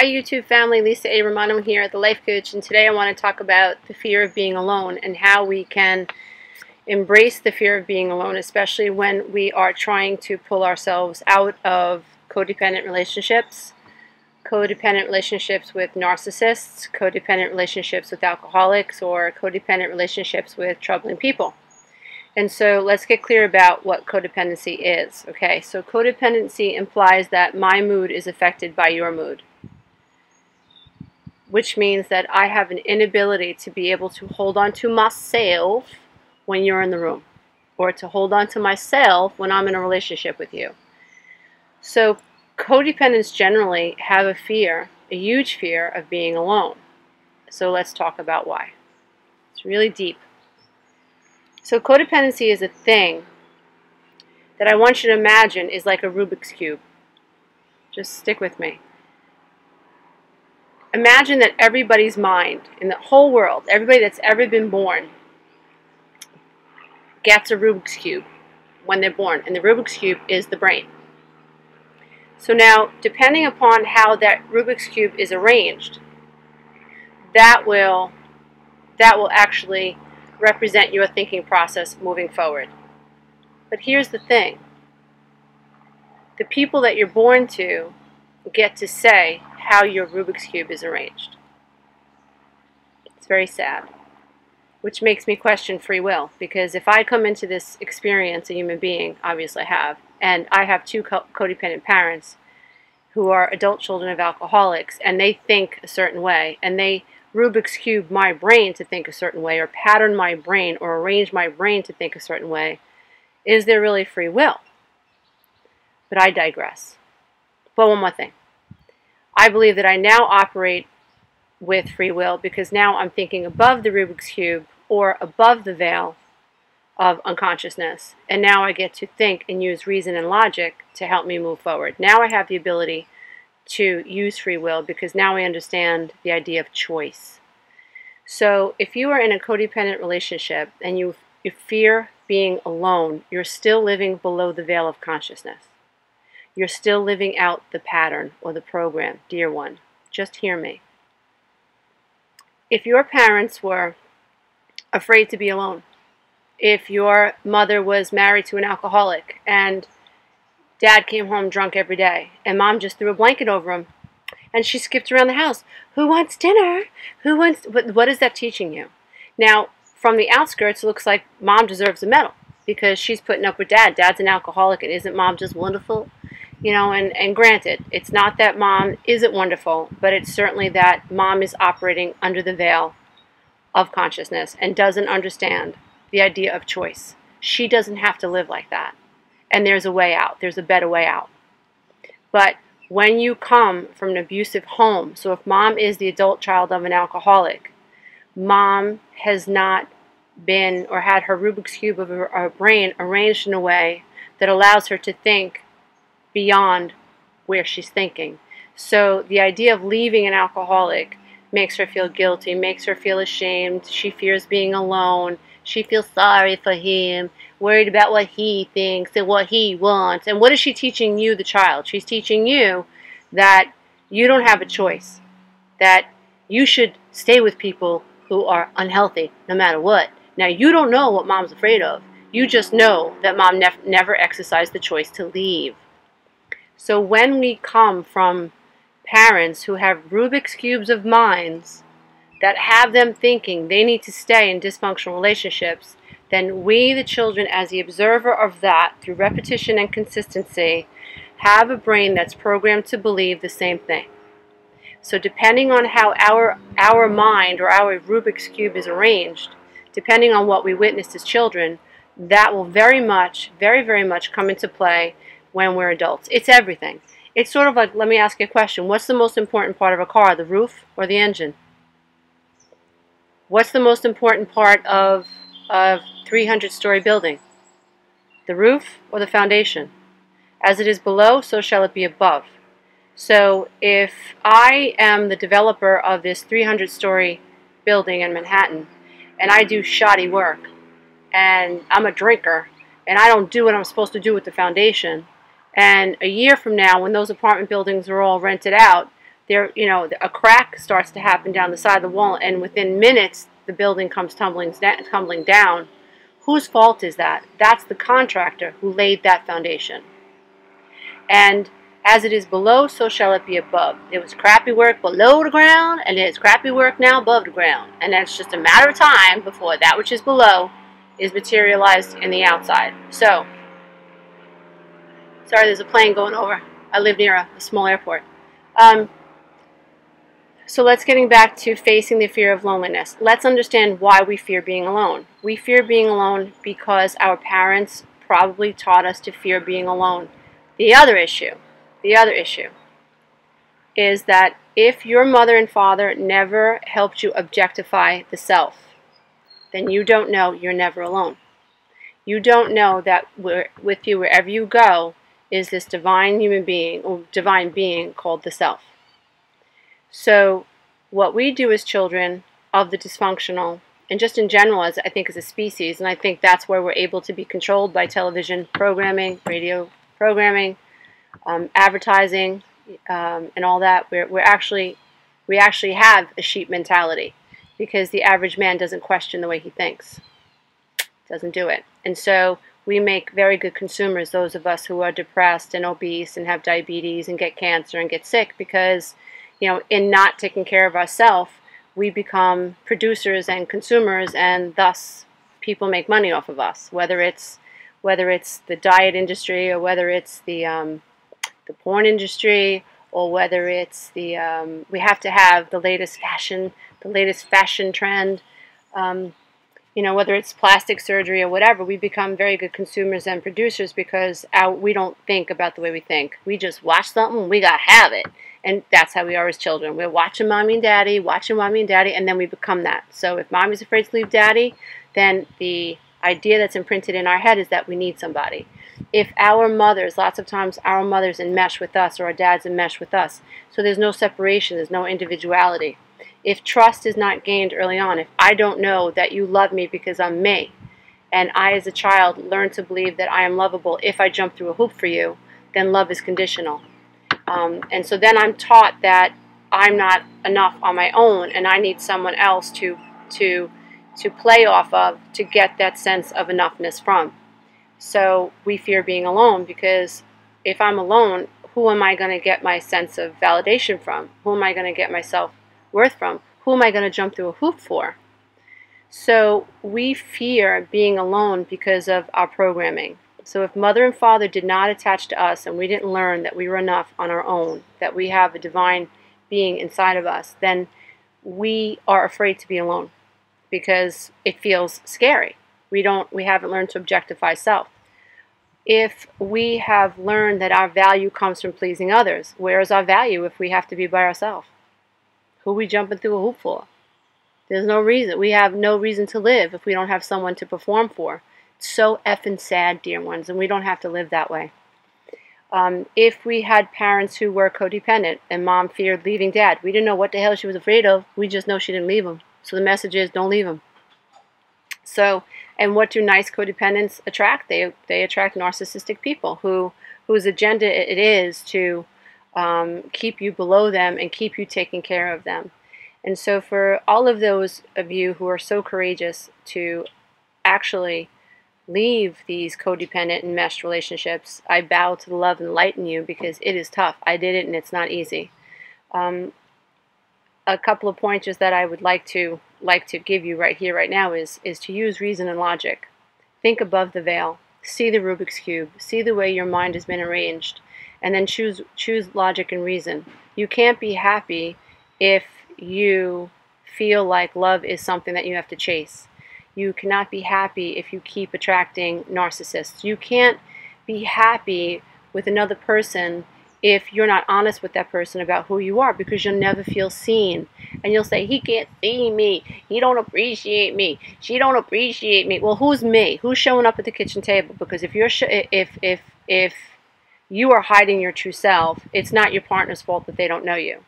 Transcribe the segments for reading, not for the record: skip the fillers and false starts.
Hi YouTube family, Lisa A. Romano here, the Life Coach, and today I want to talk about the fear of being alone and how we can embrace the fear of being alone, especially when we are trying to pull ourselves out of codependent relationships with narcissists, codependent relationships with alcoholics, or codependent relationships with troubling people. And so let's get clear about what codependency is. Okay, so codependency implies that my mood is affected by your mood, which means that I have an inability to be able to hold on to myself when you're in the room, or to hold on to myself when I'm in a relationship with you. So codependents generally have a fear, a huge fear of being alone. So let's talk about why. It's really deep. So codependency is a thing that I want you to imagine is like a Rubik's Cube. Just stick with me. Imagine that everybody's mind in the whole world, everybody that's ever been born, gets a Rubik's Cube when they're born, and the Rubik's Cube is the brain. So now, depending upon how that Rubik's Cube is arranged, that will actually represent your thinking process moving forward. But here's the thing. The people that you're born to get to say how your Rubik's Cube is arranged. It's very sad, which makes me question free will, because if I come into this experience, a human being, obviously I have, and I have two codependent parents who are adult children of alcoholics, and they think a certain way, and they Rubik's Cube my brain to think a certain way, or pattern my brain, or arrange my brain to think a certain way, is there really free will? But I digress. But one more thing. I believe that I now operate with free will because now I'm thinking above the Rubik's Cube or above the veil of unconsciousness. And now I get to think and use reason and logic to help me move forward. Now I have the ability to use free will because now I understand the idea of choice. So if you are in a codependent relationship and you fear being alone, you're still living below the veil of consciousness. You're still living out the pattern or the program, dear one. Just hear me. If your parents were afraid to be alone, if your mother was married to an alcoholic and dad came home drunk every day and mom just threw a blanket over him and she skipped around the house, who wants dinner? Who wants? What is that teaching you? Now, from the outskirts, it looks like mom deserves a medal because she's putting up with dad. Dad's an alcoholic, and isn't mom just wonderful? You know, and granted, it's not that mom isn't wonderful, but it's certainly that mom is operating under the veil of consciousness and doesn't understand the idea of choice. She doesn't have to live like that. And there's a way out. There's a better way out. But when you come from an abusive home, so if mom is the adult child of an alcoholic, mom has not been or had her Rubik's Cube of her brain arranged in a way that allows her to think beyond where she's thinking. So the idea of leaving an alcoholic makes her feel guilty, makes her feel ashamed. She fears being alone. She feels sorry for him, worried about what he thinks and what he wants. And what is she teaching you, the child? She's teaching you that you don't have a choice, that you should stay with people who are unhealthy no matter what. Now, you don't know what mom's afraid of. You just know that mom never exercised the choice to leave. So when we come from parents who have Rubik's Cubes of minds that have them thinking they need to stay in dysfunctional relationships, then we, the children, as the observer of that, through repetition and consistency, have a brain that's programmed to believe the same thing. So depending on how our mind or our Rubik's Cube is arranged, depending on what we witnessed as children, that will very much come into play when we're adults. It's everything. It's sort of like, let me ask you a question. What's the most important part of a car, the roof or the engine? What's the most important part of a 300-story building? The roof or the foundation? As it is below, so shall it be above. So if I am the developer of this 300-story building in Manhattan, and I do shoddy work, and I'm a drinker, and I don't do what I'm supposed to do with the foundation, and a year from now, when those apartment buildings are all rented out, a crack starts to happen down the side of the wall, and within minutes the building comes tumbling down. Whose fault is that? That's the contractor who laid that foundation. And as it is below, so shall it be above. It was crappy work below the ground, and it's crappy work now above the ground. And that's just a matter of time before that which is below is materialized in the outside. So, sorry, there's a plane going over. I live near a small airport. So let's getting back to facing the fear of loneliness. Let's understand why we fear being alone. We fear being alone because our parents probably taught us to fear being alone. The other issue is that if your mother and father never helped you objectify the self, then you don't know you're never alone. You don't know that with you wherever you go is this divine human being or divine being called the self. So what we do as children of the dysfunctional, and just in general as I think as a species, and I think that's where we're able to be controlled by television programming, radio programming, advertising, and all that. We actually have a sheep mentality because the average man doesn't question the way he thinks. Doesn't do it. And so we make very good consumers, those of us who are depressed and obese and have diabetes and get cancer and get sick, because in not taking care of ourselves, we become producers and consumers, and thus people make money off of us. Whether it's the diet industry, or whether it's the porn industry, or whether it's we have to have the latest fashion trend. Whether it's plastic surgery or whatever, we become very good consumers and producers because we don't think about the way we think. We just watch something, we gotta have it. And that's how we are as children. We're watching mommy and daddy, and then we become that. So if mommy's afraid to leave daddy, then the idea that's imprinted in our head is that we need somebody. If our mothers, lots of times our mothers enmesh with us, or our dads enmesh with us, so there's no separation, there's no individuality. If trust is not gained early on, if I don't know that you love me because I'm me, and I as a child learn to believe that I am lovable if I jump through a hoop for you, then love is conditional. And so then I'm taught that I'm not enough on my own, and I need someone else to play off of to get that sense of enoughness from. So we fear being alone because if I'm alone, who am I going to get my sense of validation from? Who am I going to get my self-worth from? Who am I going to jump through a hoop for? So we fear being alone because of our programming. So if mother and father did not attach to us and we didn't learn that we were enough on our own, that we have a divine being inside of us, then we are afraid to be alone because it feels scary. We haven't learned to objectify self. If we have learned that our value comes from pleasing others, where is our value if we have to be by ourselves? Who are we jumping through a hoop for? There's no reason. We have no reason to live if we don't have someone to perform for. It's so effing sad, dear ones, and we don't have to live that way. If we had parents who were codependent and mom feared leaving dad, we didn't know what the hell she was afraid of. We just know she didn't leave him. So the message is, don't leave him. So, and what do nice codependents attract? They attract narcissistic people whose agenda it is to keep you below them and keep you taking care of them. And so for all of those of you who are so courageous to actually leave these codependent and meshed relationships, I bow to the love and light in you because it is tough. I did it and it's not easy. A couple of pointers that I would like to give you right here, right now is to use reason and logic. Think above the veil. See the Rubik's Cube. See the way your mind has been arranged. And then choose logic and reason. You can't be happy if you feel like love is something that you have to chase. You cannot be happy if you keep attracting narcissists. You can't be happy with another person if you're not honest with that person about who you are, because you'll never feel seen. And you'll say, he can't see me. He don't appreciate me. She don't appreciate me. Well, who's me? Who's showing up at the kitchen table? Because if you are hiding your true self, it's not your partner's fault that they don't know you.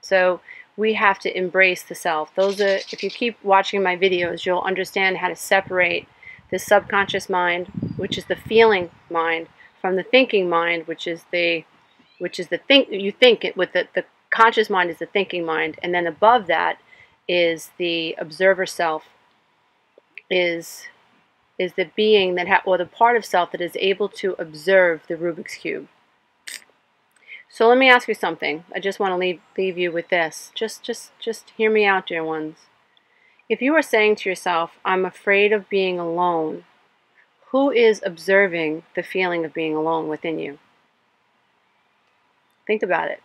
So we have to embrace the self. If you keep watching my videos, you'll understand how to separate the subconscious mind, which is the feeling mind, from the thinking mind, which is the think you think it with the conscious mind is the thinking mind, and then above that is the observer self, is the being that or the part of self that is able to observe the Rubik's Cube. So let me ask you something. I just want to leave you with this. Just hear me out, dear ones. If you are saying to yourself, I'm afraid of being alone, who is observing the feeling of being alone within you? Think about it.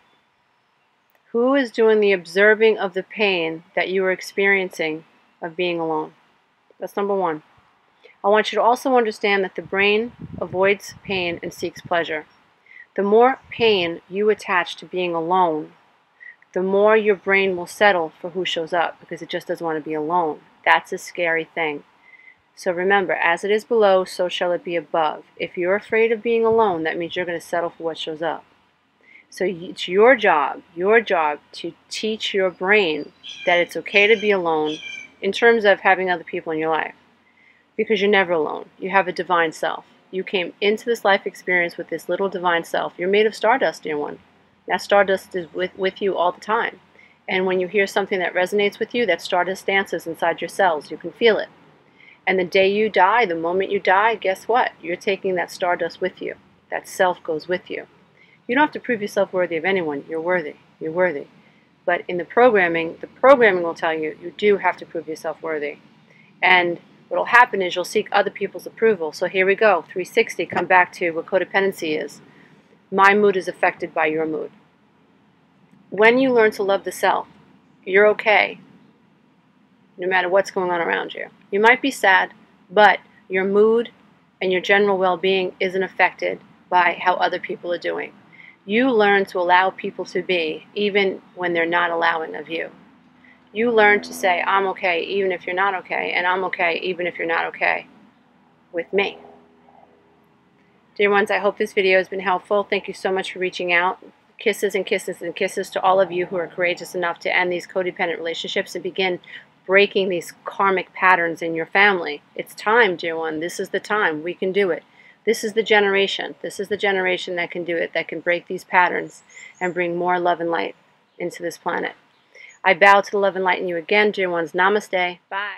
Who is doing the observing of the pain that you are experiencing of being alone? That's number one. I want you to also understand that the brain avoids pain and seeks pleasure. The more pain you attach to being alone, the more your brain will settle for who shows up, because it just doesn't want to be alone. That's a scary thing. So remember, as it is below, so shall it be above. If you're afraid of being alone, that means you're going to settle for what shows up. So it's your job to teach your brain that it's okay to be alone in terms of having other people in your life. Because you're never alone. You have a divine self. You came into this life experience with this little divine self. You're made of stardust, dear one. That stardust is with you all the time. And when you hear something that resonates with you, that stardust dances inside your cells. You can feel it. And the day you die, the moment you die, guess what? You're taking that stardust with you. That self goes with you. You don't have to prove yourself worthy of anyone. You're worthy. You're worthy. But in the programming will tell you, you do have to prove yourself worthy. And what will happen is you'll seek other people's approval. So here we go, 360, come back to what codependency is. My mood is affected by your mood. When you learn to love the self, you're okay, no matter what's going on around you. You might be sad, but your mood and your general well-being isn't affected by how other people are doing. You learn to allow people to be, even when they're not allowing of you. You learn to say, I'm okay even if you're not okay, and I'm okay even if you're not okay with me. Dear ones, I hope this video has been helpful. Thank you so much for reaching out. Kisses and kisses and kisses to all of you who are courageous enough to end these codependent relationships and begin breaking these karmic patterns in your family. It's time, dear one. This is the time. We can do it. This is the generation. This is the generation that can do it, that can break these patterns and bring more love and light into this planet. I bow to the love and light in you again, dear ones. Namaste. Bye.